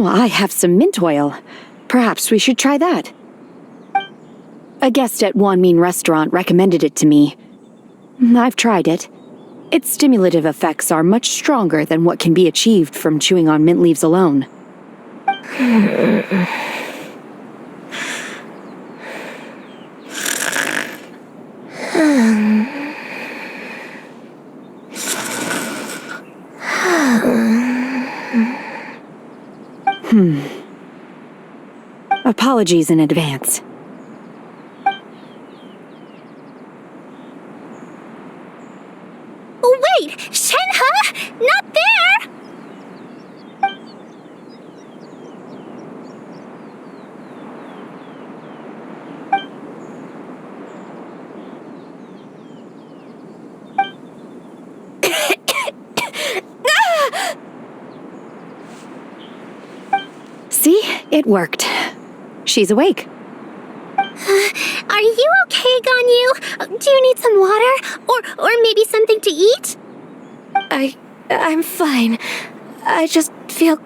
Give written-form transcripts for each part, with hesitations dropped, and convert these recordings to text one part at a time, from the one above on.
Oh, I have some mint oil. Perhaps we should try that. A guest at Wanmin Restaurant recommended it to me. I've tried it. Its stimulative effects are much stronger than what can be achieved from chewing on mint leaves alone. Apologies in advance. Oh, wait! Shenhe! Not there! See? It worked. She's awake. Are you okay, Ganyu? Do you need some water? Or maybe something to eat? I'm fine. I just feel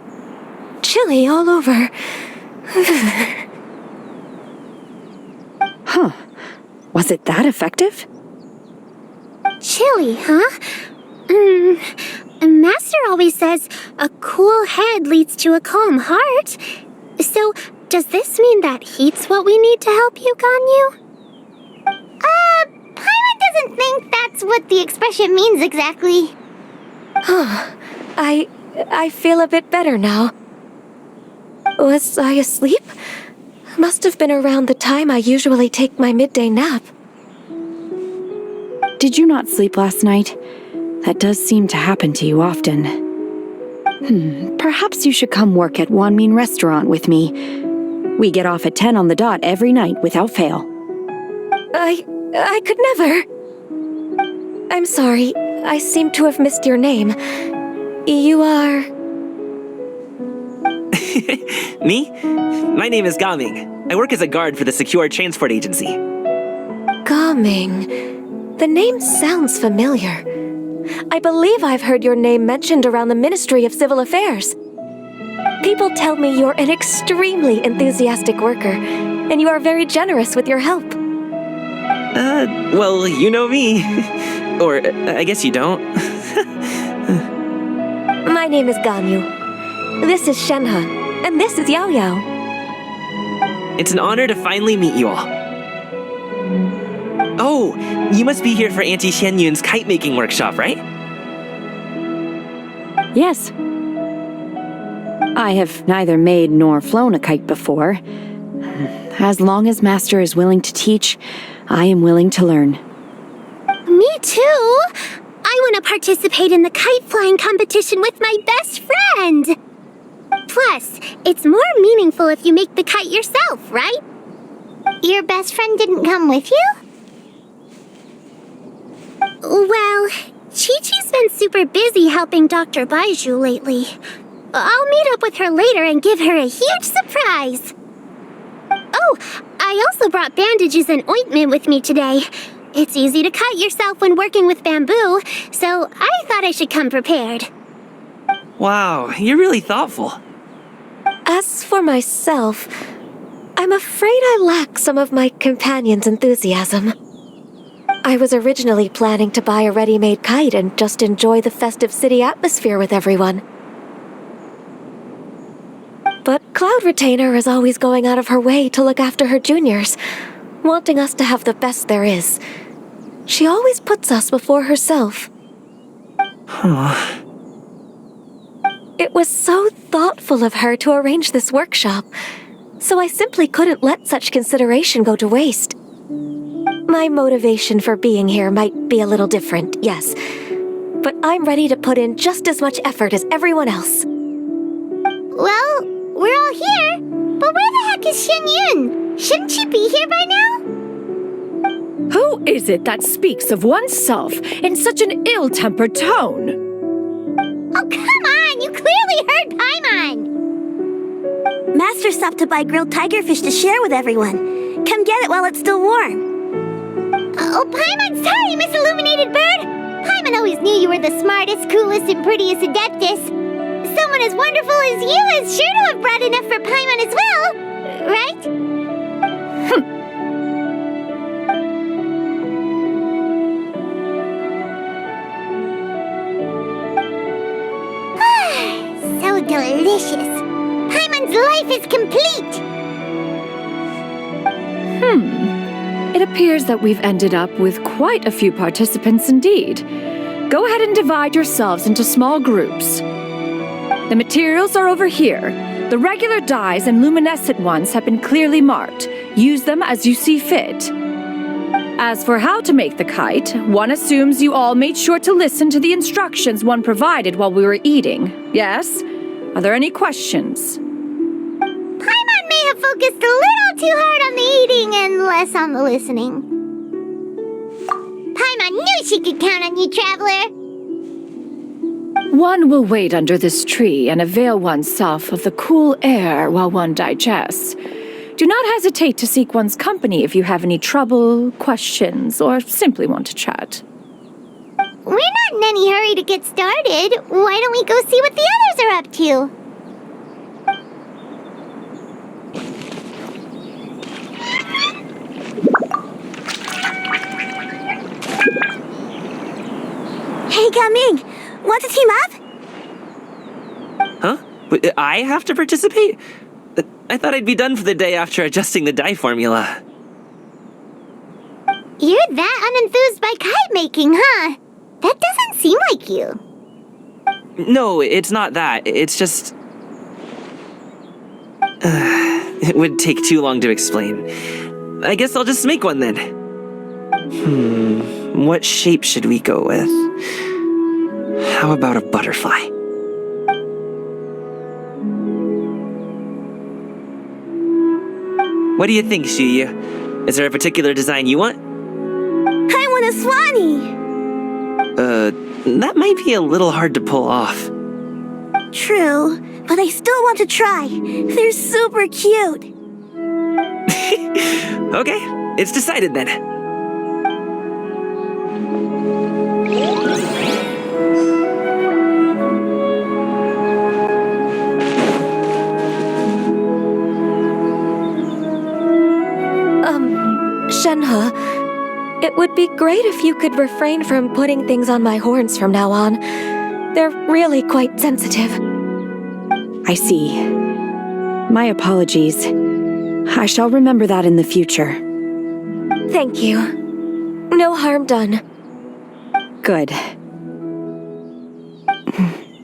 chilly all over. Huh. Was it that effective? Chilly, huh? Master always says a cool head leads to a calm heart. So, does this mean that heat's what we need to help you, Ganyu? Paimon doesn't think that's what the expression means exactly. I feel a bit better now. Was I asleep? Must have been around the time I usually take my midday nap. Did you not sleep last night? That does seem to happen to you often. Perhaps you should come work at Wanmin Restaurant with me. We get off at 10 on the dot every night without fail. I could never. I'm sorry. I seem to have missed your name. You are... Me? My name is Gaming. I work as a guard for the Secure Transport Agency. Gaming. The name sounds familiar. I believe I've heard your name mentioned around the Ministry of Civil Affairs. People tell me you're an extremely enthusiastic worker, and you are very generous with your help. Well, you know me. Or, I guess you don't. My name is Ganyu. This is Shenhe, and this is Yao Yao. It's an honor to finally meet you all. Oh, you must be here for Auntie Xianyun's kite-making workshop, right? Yes. I have neither made nor flown a kite before. As long as Master is willing to teach, I am willing to learn. Me too! I want to participate in the kite flying competition with my best friend! Plus, it's more meaningful if you make the kite yourself, right? Your best friend didn't come with you? Well, Chi-Chi's been super busy helping Dr. Baizhu lately. I'll meet up with her later and give her a huge surprise. Oh, I also brought bandages and ointment with me today. It's easy to cut yourself when working with bamboo, so I thought I should come prepared. Wow, you're really thoughtful. As for myself, I'm afraid I lack some of my companion's enthusiasm. I was originally planning to buy a ready-made kite and just enjoy the festive city atmosphere with everyone. But Cloud Retainer is always going out of her way to look after her juniors, wanting us to have the best there is. She always puts us before herself. Huh. It was so thoughtful of her to arrange this workshop, so I simply couldn't let such consideration go to waste. My motivation for being here might be a little different, yes, but I'm ready to put in just as much effort as everyone else. Well, we're all here, but where the heck is Xianyun? Shouldn't she be here by now? Who is it that speaks of oneself in such an ill-tempered tone? Oh, come on! You clearly heard Paimon! Master stopped to buy grilled tigerfish to share with everyone. Come get it while it's still warm. Oh, Paimon, sorry, Miss Illuminated Bird! Paimon always knew you were the smartest, coolest, and prettiest Adeptus. Someone someone as wonderful as you is sure to have brought enough for Paimon as well, right? So delicious. Paimon's life is complete. It appears that we've ended up with quite a few participants indeed. Go ahead and divide yourselves into small groups. The materials are over here. The regular dyes and luminescent ones have been clearly marked. Use them as you see fit. As for how to make the kite, one assumes you all made sure to listen to the instructions one provided while we were eating. Yes? Are there any questions? Paimon may have focused a little too hard on the eating and less on the listening. Paimon knew she could count on you, Traveler. One will wait under this tree and avail oneself of the cool air while one digests. Do not hesitate to seek one's company if you have any trouble, questions, or simply want to chat. We're not in any hurry to get started. Why don't we go see what the others are up to? Hey, Gaming! Want to team up? Huh? I have to participate? I thought I'd be done for the day after adjusting the dye formula. You're that unenthused by kite making, huh? That doesn't seem like you. No, it's not that. It's just... it would take too long to explain. I guess I'll just make one then. What shape should we go with? How about a butterfly? What do you think, Shuyu? Is there a particular design you want? I want a Swanee! That might be a little hard to pull off. True, but I still want to try. They're super cute. Okay, it's decided then. Shenhe, it would be great if you could refrain from putting things on my horns from now on. They're really quite sensitive. I see. My apologies. I shall remember that in the future. Thank you. No harm done. Good.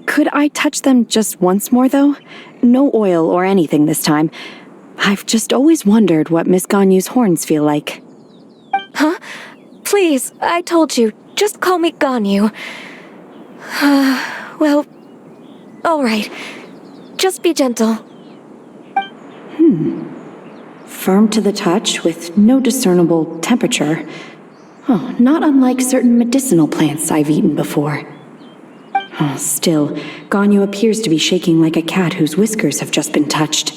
Could I touch them just once more, though? No oil or anything this time. I've just always wondered what Miss Ganyu's horns feel like. Huh? Please, I told you. Just call me Ganyu. Well, all right. Just be gentle. Firm to the touch with no discernible temperature. Oh, not unlike certain medicinal plants I've eaten before. Oh, still, Ganyu appears to be shaking like a cat whose whiskers have just been touched.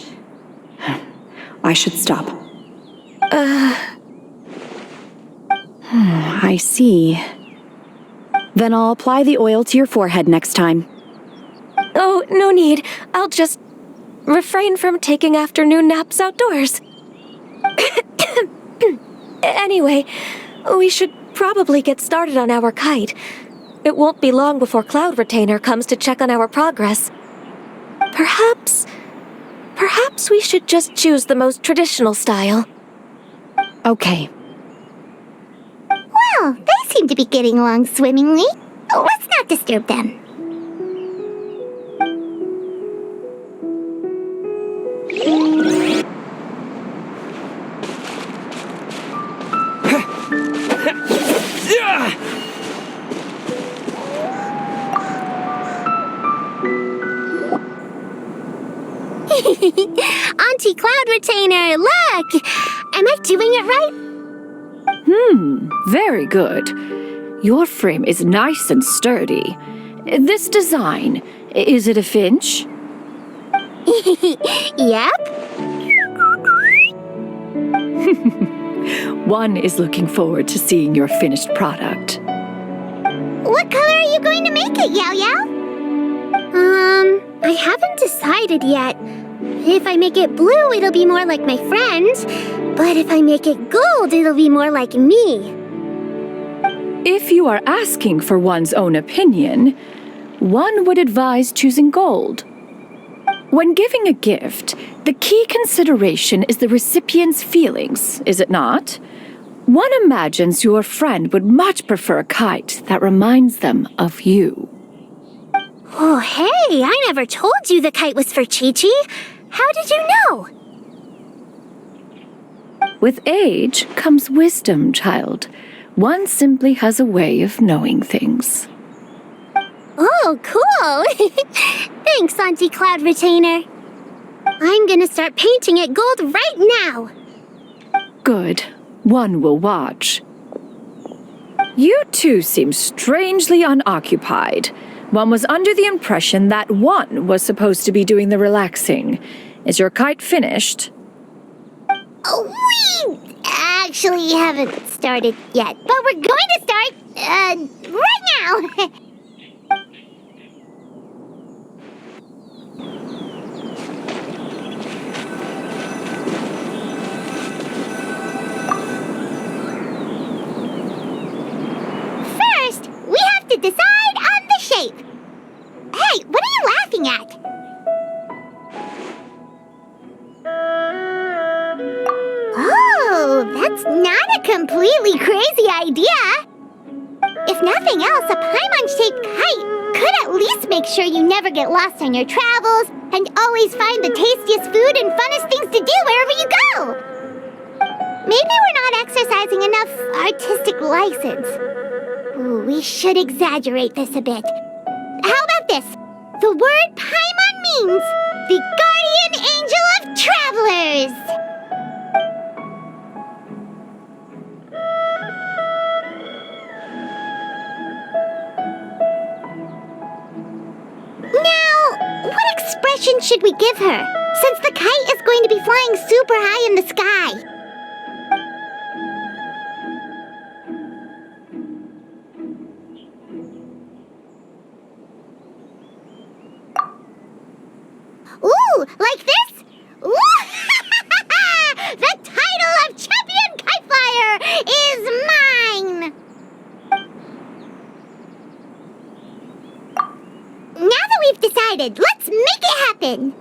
I should stop. I see. Then I'll apply the oil to your forehead next time. Oh, no need. I'll just refrain from taking afternoon naps outdoors. Anyway, we should probably get started on our kite. It won't be long before Cloud Retainer comes to check on our progress. Perhaps we should just choose the most traditional style. Okay. Well, they seem to be getting along swimmingly. Let's not disturb them. Auntie Cloud Retainer, look! Am I doing it right? Very good. Your frame is nice and sturdy. This design, is it a finch? Yep. One is looking forward to seeing your finished product. What color are you going to make it, Yao Yao? I haven't decided yet. If I make it blue, it'll be more like my friend. But if I make it gold, it'll be more like me. If you are asking for one's own opinion, one would advise choosing gold. When giving a gift, the key consideration is the recipient's feelings, is it not? One imagines your friend would much prefer a kite that reminds them of you. Oh, hey, I never told you the kite was for Chi-Chi. How did you know? With age comes wisdom, child. One simply has a way of knowing things. Oh, cool! Thanks, Auntie Cloud Retainer. I'm gonna start painting it gold right now. Good. One will watch. You two seem strangely unoccupied. One was under the impression that one was supposed to be doing the relaxing. Is your kite finished? Oh, we actually haven't started yet, but we're going to start, right now. First, we have to decide on the shape. Hey, what are you laughing at? Oh, that's not a completely crazy idea. If nothing else, a Paimon-shaped kite could at least make sure you never get lost on your travels and always find the tastiest food and funnest things to do wherever you go. Maybe we're not exercising enough artistic license. Ooh, we should exaggerate this a bit. How about this? The word Paimon means the guardian angel of travelers. Now, what expression should we give her, since the kite is going to be flying super high in the sky? Ooh, like this? Ooh! The title of Champion Kite Flyer is mine! Now that we've decided, let's make it happen!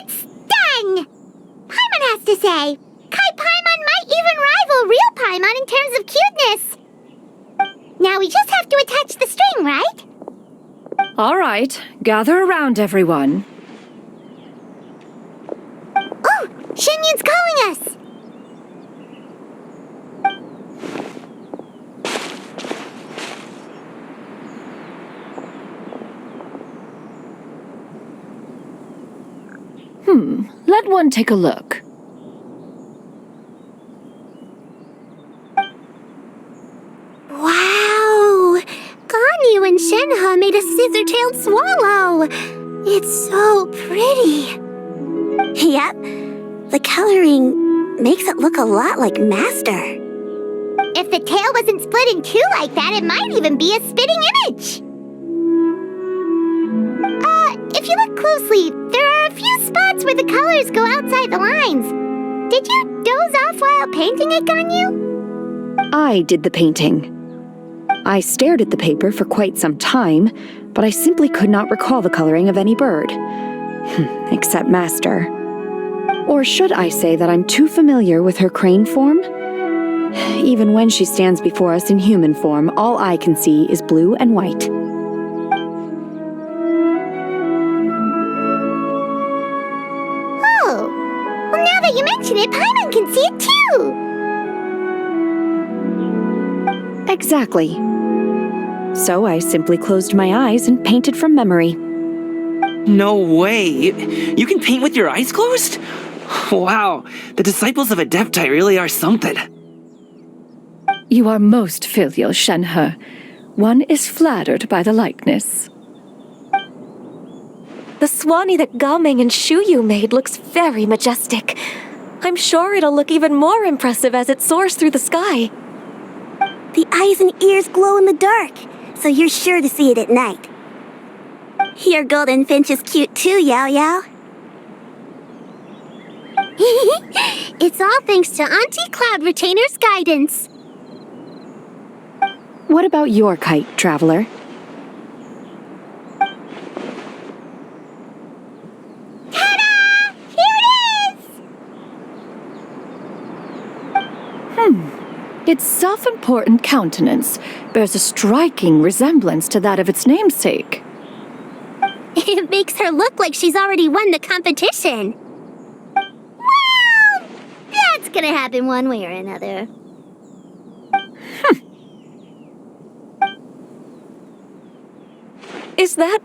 It's done! Paimon has to say, Kai Paimon might even rival real Paimon in terms of cuteness. Now we just have to attach the string, right? All right, gather around, everyone. Oh, Shenyun's calling us! Let one take a look. Wow! Ganyu and Shenhe made a scissor-tailed swallow! It's so pretty! Yep, the coloring makes it look a lot like Master. If the tail wasn't split in two like that, it might even be a spitting image! If you look closely, there are a few spots where the colors go outside the lines. Did you doze off while painting it, Ganyu? I did the painting. I stared at the paper for quite some time, but I simply could not recall the coloring of any bird. Except Master. Or should I say that I'm too familiar with her crane form? Even when she stands before us in human form, all I can see is blue and white. Oh, well now that you mention it, Paimon can see it too! Exactly. So I simply closed my eyes and painted from memory. No way! You can paint with your eyes closed? Wow, the disciples of Adepti really are something. You are most filial, Shenhe. One is flattered by the likeness. The Swanee that Gaming and Shuyu made looks very majestic. I'm sure it'll look even more impressive as it soars through the sky. The eyes and ears glow in the dark, so you're sure to see it at night. Your golden finch is cute too, Yao Yao. It's all thanks to Auntie Cloud Retainer's guidance. What about your kite, Traveler? Ta-da! Here it is! Its self-important countenance bears a striking resemblance to that of its namesake. It makes her look like she's already won the competition. Well, that's gonna happen one way or another. Is that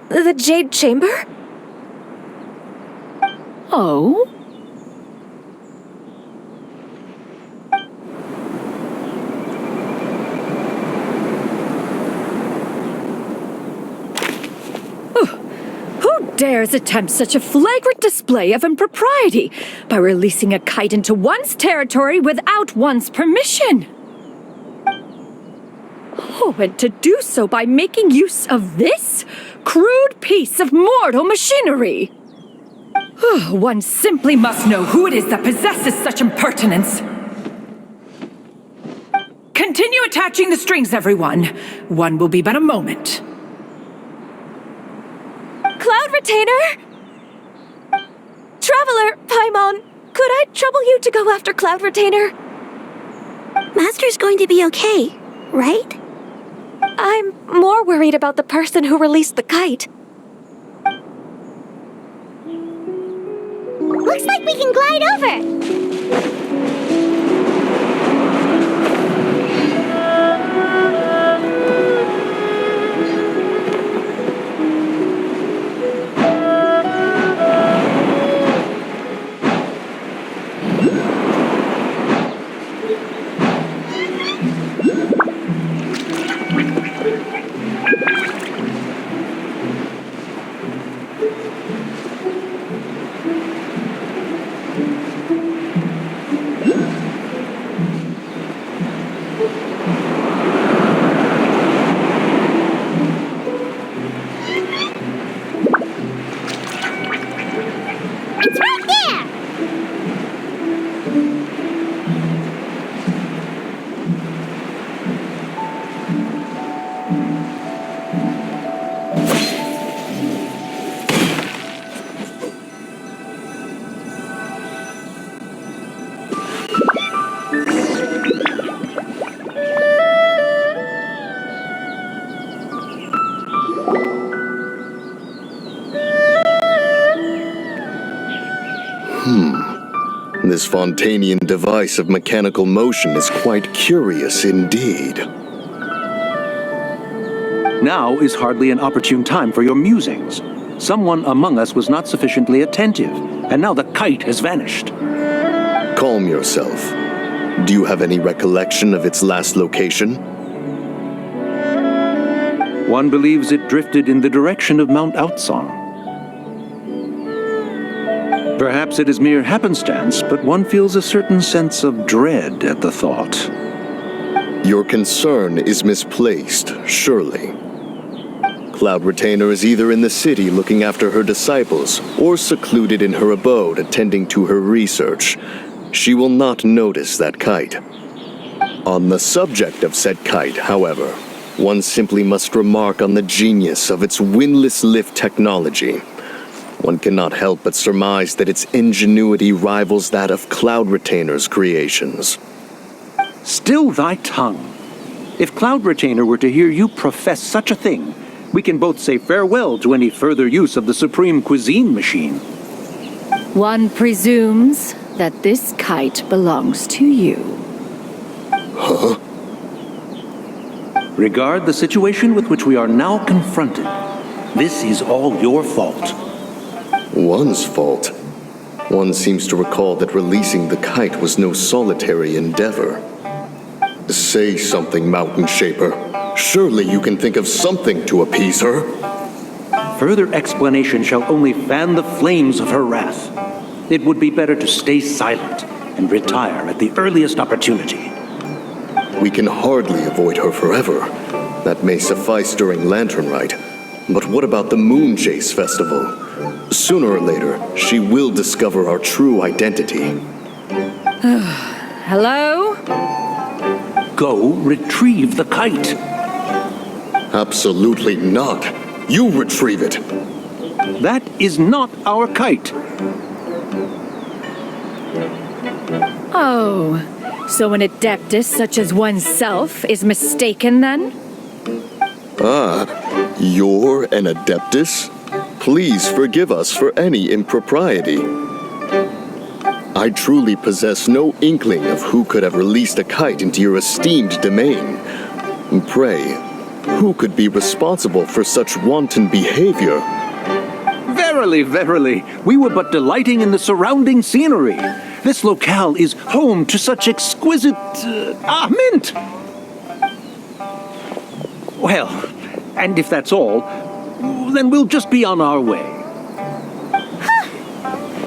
the Jade Chamber? Oh? Who dares attempt such a flagrant display of impropriety by releasing a kite into one's territory without one's permission? Oh, and to do so by making use of this crude piece of mortal machinery. One simply must know who it is that possesses such impertinence. Continue attaching the strings, everyone. One will be but a moment. Cloud Retainer? Traveler, Paimon, could I trouble you to go after Cloud Retainer? Master's going to be okay, right? I'm more worried about the person who released the kite. Looks like we can glide over. It's right there! This Fontanian device of mechanical motion is quite curious indeed. Now is hardly an opportune time for your musings. Someone among us was not sufficiently attentive, and now the kite has vanished. Calm yourself. Do you have any recollection of its last location? One believes it drifted in the direction of Mount Outsong. Perhaps it is mere happenstance, but one feels a certain sense of dread at the thought. Your concern is misplaced, surely. Cloud Retainer is either in the city looking after her disciples, or secluded in her abode attending to her research. She will not notice that kite. On the subject of said kite, however, one simply must remark on the genius of its windless lift technology. One cannot help but surmise that its ingenuity rivals that of Cloud Retainer's creations. Still thy tongue. If Cloud Retainer were to hear you profess such a thing, we can both say farewell to any further use of the Supreme Cuisine Machine. One presumes that this kite belongs to you. Huh? Regard the situation with which we are now confronted. This is all your fault. One's fault. One seems to recall that releasing the kite was no solitary endeavor. Say something, Mountain Shaper. Surely you can think of something to appease her. Further explanation shall only fan the flames of her wrath. It would be better to stay silent and retire at the earliest opportunity. We can hardly avoid her forever. That may suffice during Lantern Rite. But what about the Moon Chase Festival? Sooner or later, she will discover our true identity. Hello? Go retrieve the kite. Absolutely not. You retrieve it. That is not our kite. Oh, so an adeptus such as oneself is mistaken then? You're an Adeptus? Please forgive us for any impropriety. I truly possess no inkling of who could have released a kite into your esteemed domain. Pray, who could be responsible for such wanton behavior? Verily, verily, we were but delighting in the surrounding scenery. This locale is home to such exquisite... mint! Well, and if that's all, then we'll just be on our way.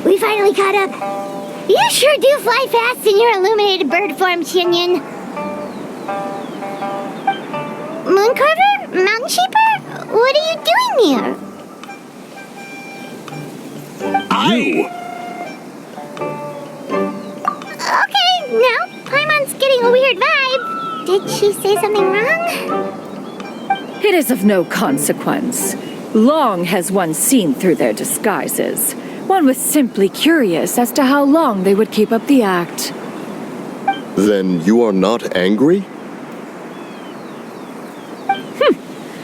We finally caught up. You sure do fly fast in your illuminated bird form, Chinyan. Mooncarver? Mountain Sheeper? What are you doing here? Okay, now Paimon's getting a weird vibe. Did she say something wrong? It is of no consequence. Long has one seen through their disguises. One was simply curious as to how long they would keep up the act. Then you are not angry?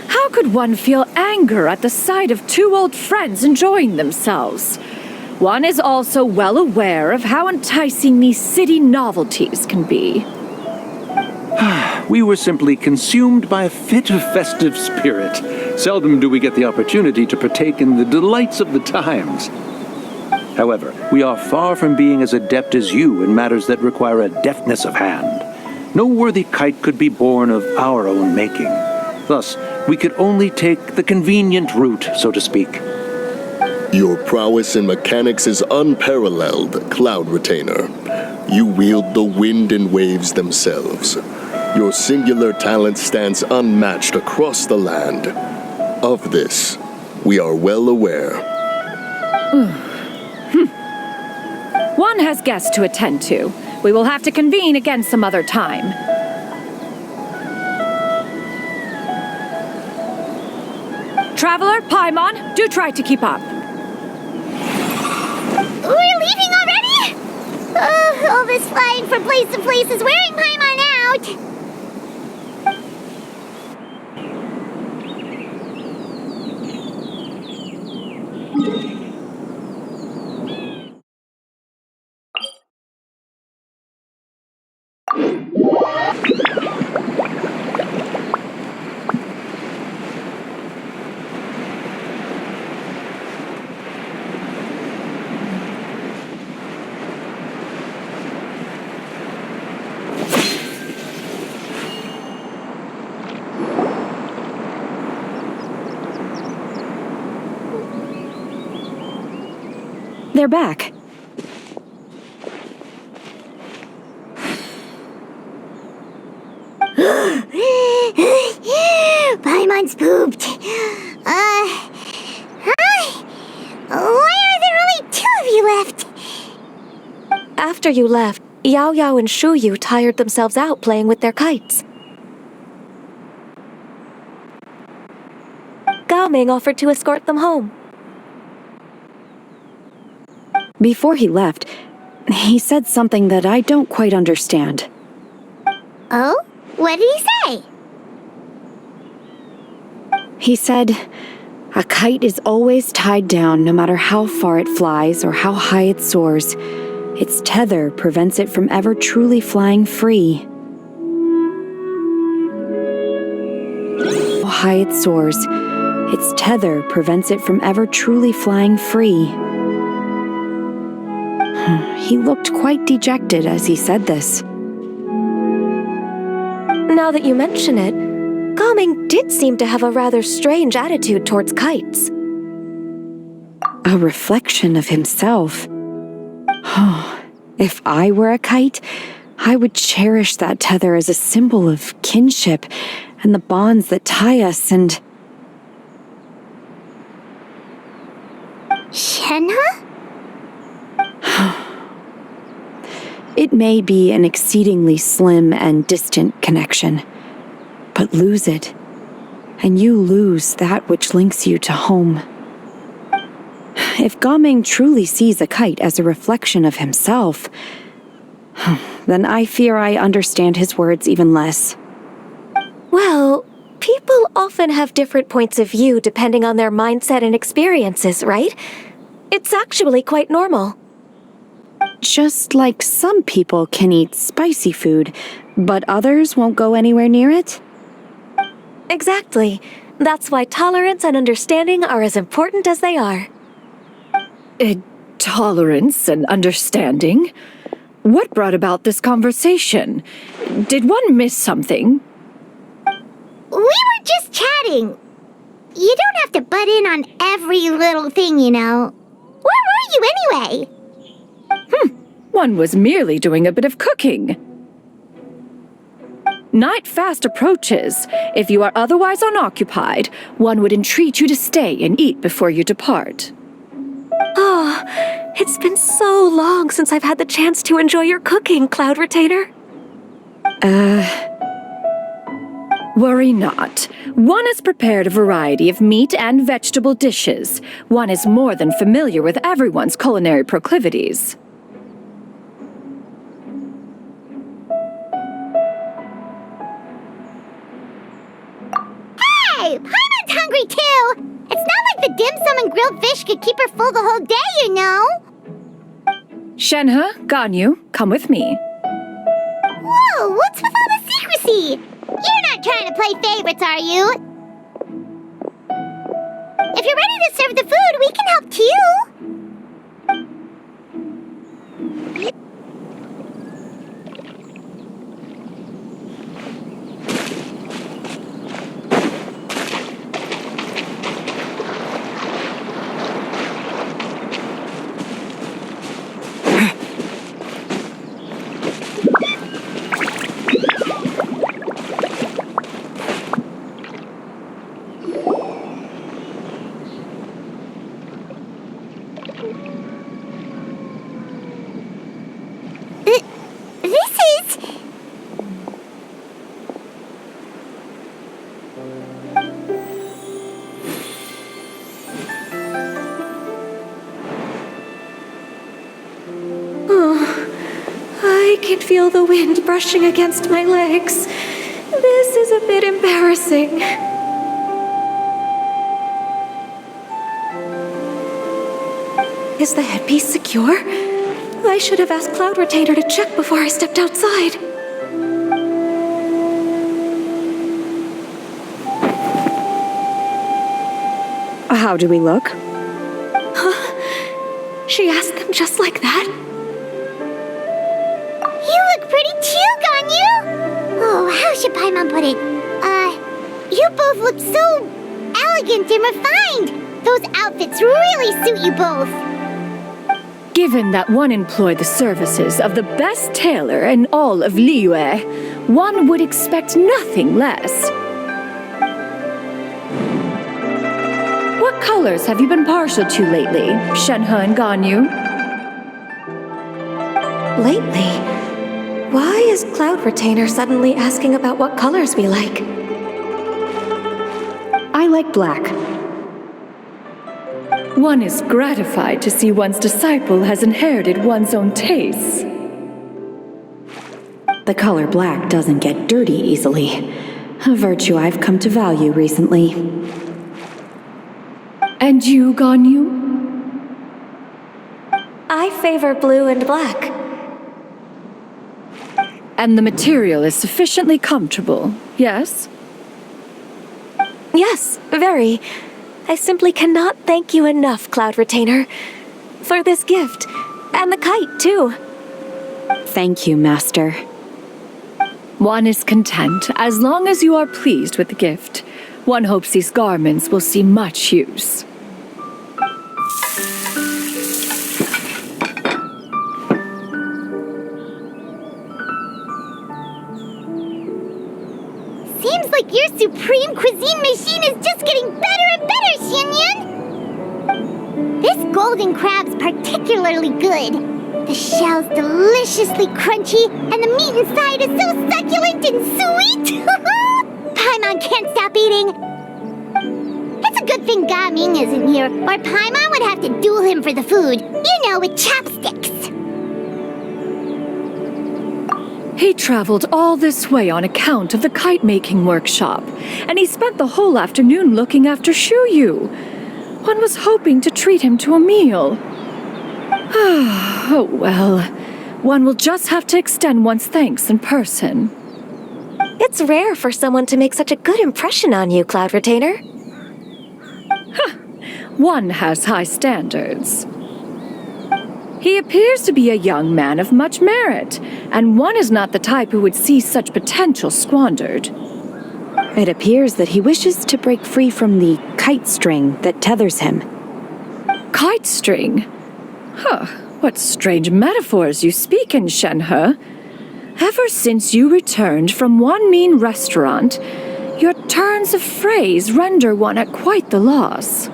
How could one feel anger at the sight of two old friends enjoying themselves? One is also well aware of how enticing these city novelties can be. We were simply consumed by a fit of festive spirit. Seldom do we get the opportunity to partake in the delights of the times. However, we are far from being as adept as you in matters that require a deftness of hand. No worthy kite could be born of our own making. Thus, we could only take the convenient route, so to speak. Your prowess in mechanics is unparalleled, Cloud Retainer. You wield the wind and waves themselves. Your singular talent stands unmatched across the land. Of this, we are well aware. One has guests to attend to. We will have to convene again some other time. Traveler, Paimon, do try to keep up. We're leaving already? All this flying from place to place is wearing Paimon out. They're back. Paimon's pooped. Why are there only two of you left? After you left, Yao Yao and Shu Yu tired themselves out playing with their kites. Gao Ming offered to escort them home. Before he left, he said something that I don't quite understand. Oh? What did he say? He said, a kite is always tied down no matter how far it flies or how high it soars. Its tether prevents it from ever truly flying free. How high it soars, its tether prevents it from ever truly flying free. He looked quite dejected as he said this. Now that you mention it, Gao Ming did seem to have a rather strange attitude towards kites. A reflection of himself. Oh, if I were a kite, I would cherish that tether as a symbol of kinship and the bonds that tie us and... Shenhe? It may be an exceedingly slim and distant connection, but lose it, and you lose that which links you to home. If Gaming truly sees a kite as a reflection of himself, then I fear I understand his words even less. Well, people often have different points of view depending on their mindset and experiences, right? It's actually quite normal. Just like some people can eat spicy food, but others won't go anywhere near it? Exactly. That's why tolerance and understanding are as important as they are. Tolerance and understanding? What brought about this conversation? Did one miss something? We were just chatting. You don't have to butt in on every little thing, you know. Where were you anyway? One was merely doing a bit of cooking. Night fast approaches. If you are otherwise unoccupied, one would entreat you to stay and eat before you depart. Oh, it's been so long since I've had the chance to enjoy your cooking, Cloud Retainer. Worry not. One has prepared a variety of meat and vegetable dishes. One is more than familiar with everyone's culinary proclivities. Hey, Paimon's hungry too! It's not like the dim sum and grilled fish could keep her full the whole day, you know! Shenhe, Ganyu, come with me. Whoa, what's with all the secrecy? You're not trying to play favorites, are you? If you're ready to serve the food, we can help too! This is... I can feel the wind brushing against my legs. This is a bit embarrassing. Is the headpiece secure? I should have asked Cloud Retainer to check before I stepped outside. How do we look? She asked them just like that? You look pretty too, Ganyu! Oh, how should Paimon put it? You both look so elegant and refined! Those outfits really suit you both! Given that one employed the services of the best tailor in all of Liyue, one would expect nothing less. What colors have you been partial to lately, Shenhe and Ganyu? Lately? Why is Cloud Retainer suddenly asking about what colors we like? I like black. One is gratified to see one's disciple has inherited one's own tastes. The color black doesn't get dirty easily, a virtue I've come to value recently. And you, Ganyu? I favor blue and black. And the material is sufficiently comfortable, yes? Yes, very. I simply cannot thank you enough, Cloud Retainer, for this gift, and the kite, too. Thank you, Master. One is content as long as you are pleased with the gift. One hopes these garments will see much use. like your supreme cuisine machine is just getting better and better, Xianyun! This golden crab's particularly good. The shell's deliciously crunchy, and the meat inside is so succulent and sweet! Paimon can't stop eating! It's a good thing Gaming isn't here, or Paimon would have to duel him for the food. You know, with chopsticks. He traveled all this way on account of the kite-making workshop, and he spent the whole afternoon looking after Shuyu. One was hoping to treat him to a meal. Oh well, one will just have to extend one's thanks in person. It's rare for someone to make such a good impression on you, Cloud Retainer. One has high standards. He appears to be a young man of much merit, and one is not the type who would see such potential squandered. It appears that he wishes to break free from the kite string that tethers him. Kite string? Huh, what strange metaphors you speak in, Shenhe. Ever since you returned from one mean restaurant, your turns of phrase render one at quite the loss.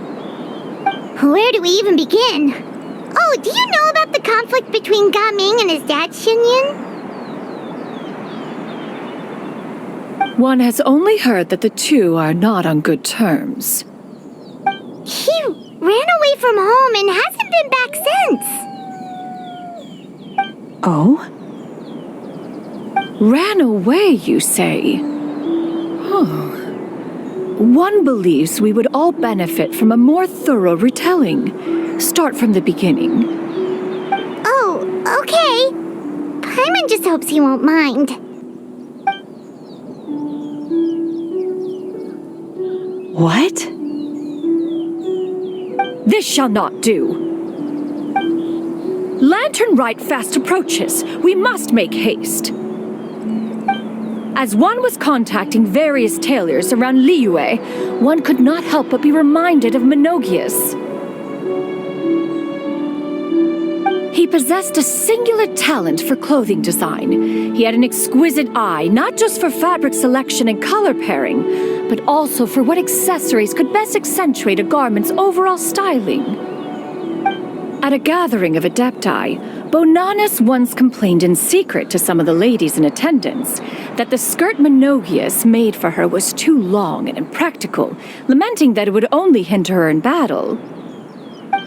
Where do we even begin? Oh, do you know about the conflict between Gaming and his dad, Xianyun? One has only heard that the two are not on good terms. He ran away from home and hasn't been back since. Oh? Ran away, you say? Oh. One believes we would all benefit from a more thorough retelling. Start from the beginning. Oh, okay. Paimon just hopes he won't mind. What? This shall not do. Lantern Rite fast approaches. We must make haste. As one was contacting various tailors around Liyue, one could not help but be reminded of Menogius. He possessed a singular talent for clothing design. He had an exquisite eye, not just for fabric selection and color pairing, but also for what accessories could best accentuate a garment's overall styling. At a gathering of Adepti, Bonanis once complained in secret to some of the ladies in attendance that the skirt Menogius made for her was too long and impractical, lamenting that it would only hinder her in battle.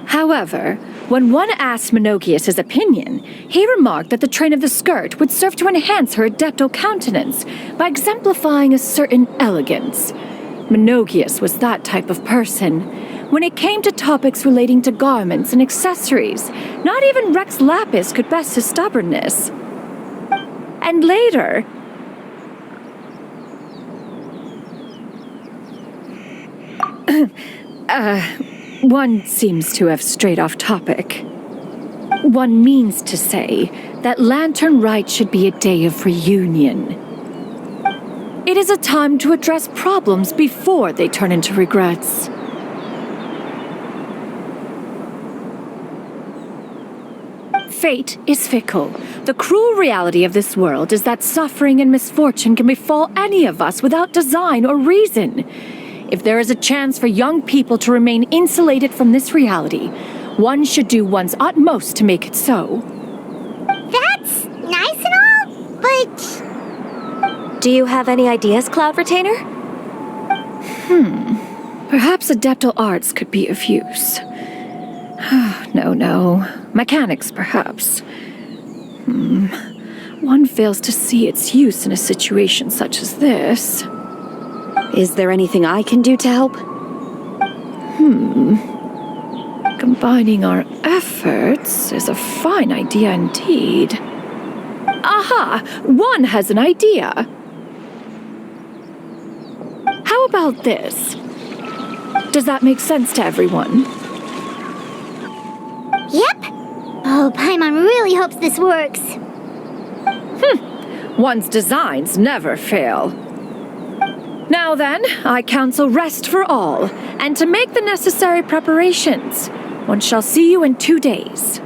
However, when one asked Menogius his opinion, he remarked that the train of the skirt would serve to enhance her adeptal countenance by exemplifying a certain elegance. Menogius was that type of person. When it came to topics relating to garments and accessories, not even Rex Lapis could best his stubbornness. And later... one seems to have strayed off topic. One means to say that Lantern Rite should be a day of reunion. It is a time to address problems before they turn into regrets. Fate is fickle. The cruel reality of this world is that suffering and misfortune can befall any of us without design or reason. If there is a chance for young people to remain insulated from this reality, one should do one's utmost to make it so. That's nice and all, but... Do you have any ideas, Cloud Retainer? Perhaps adeptal arts could be of use. No. Mechanics, perhaps. One fails to see its use in a situation such as this. Is there anything I can do to help? Combining our efforts is a fine idea indeed. Aha! One has an idea! How about this? Does that make sense to everyone? Yep. Oh, Paimon really hopes this works. One's designs never fail. Now then, I counsel rest for all, and to make the necessary preparations. One shall see you in 2 days.